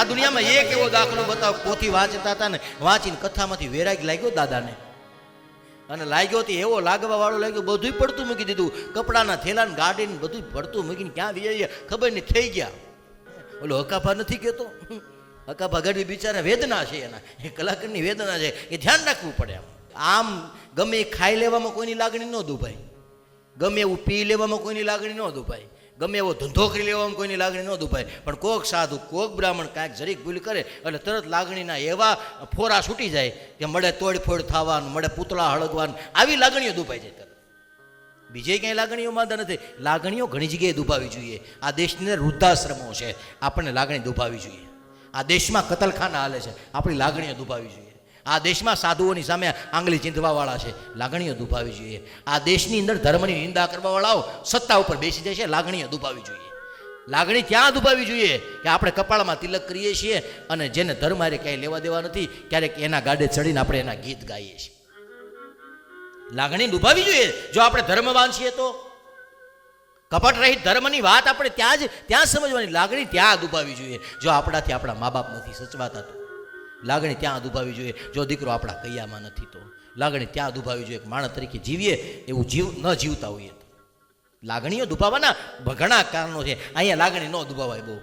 આ દુનિયામાં એક એવો દાખલો બતાવો, પોથી વાંચતા હતા ને વાંચીને કથામાંથી વૈરાગ લાગ્યો દાદાને, અને લાગ્યો તો એવો લાગવા વાળો લાગ્યો, બધું પડતું મૂકી દીધું, કપડાના થેલાને ગાડીને બધું પડતું મૂકીને ક્યાં વિજય ખબર નહીં થઈ ગયા. ઓલો હકાભા નથી કહેતો, હકાભા ગઢવી બિચારા વેદના છે, એના એ કલાકારની વેદના છે, એ ધ્યાન રાખવું પડે. આમ ગમે એ ખાઈ લેવામાં કોઈની લાગણી ન દુભાય, ગમે એવું પી લેવામાં કોઈની લાગણી ન દુભાય, ગમે એવો ધંધો કરી લેવામાં કોઈની લાગણી ન દુભાય, પણ કોક સાધુ કોક બ્રાહ્મણ કાંઈક જરીક ભૂલ કરે એટલે તરત લાગણીના એવા ફોરા છૂટી જાય કે મળે તોડફોડ થવાનું, મળે પૂતળા હળગવાનું, આવી લાગણીઓ દુભાઈ જાય તરત. બીજે ક્યાંય લાગણીઓ માંદા નથી, લાગણીઓ ઘણી જગ્યાએ દુભાવી જોઈએ. આ દેશની વૃદ્ધાશ્રમો છે, આપણને લાગણી દુભાવી જોઈએ. આ દેશમાં કતલખાના હાલે છે, આપણી લાગણીઓ દુભાવી જોઈએ. આ દેશમાં સાધુઓની સામે આંગળી ચીંધવાવાળા છે, લાગણીઓ દુભાવી જોઈએ. આ દેશની અંદર ધર્મની નિંદા કરવાવાળાઓ સત્તા ઉપર બેસી જાય છે, લાગણીઓ દુભાવી જોઈએ. લાગણી ક્યાં દુભાવી જોઈએ કે આપણે કપાળમાં તિલક કરીએ છીએ અને જેને ધર્મ હારે ક્યાંય લેવા દેવા નથી, ક્યારેક એના ગાડે ચડીને આપણે એના ગીત ગાઈએ છીએ. લાગણી દુભાવી જોઈએ. જો આપણે ધર્મવાન છીએ તો કપટ રહિત ધર્મની વાત આપણે ત્યાં સમજવાની, લાગણી ત્યાં દુભાવી જોઈએ. જો આપણાથી આપણા મા બાપ નથી સચવાતા તો લાગણી ત્યાં દુભાવી જોઈએ. જો દીકરો આપણા કૈયામાં નથી તો લાગણી ત્યાં દુભાવી જોઈએ. માણસ તરીકે જીવીએ એવું ન જીવતા હોઈએ તો લાગણીઓ દુભાવવાના ઘણા કારણો છે. અહીંયા લાગણી ન દુભાવાય બહુ.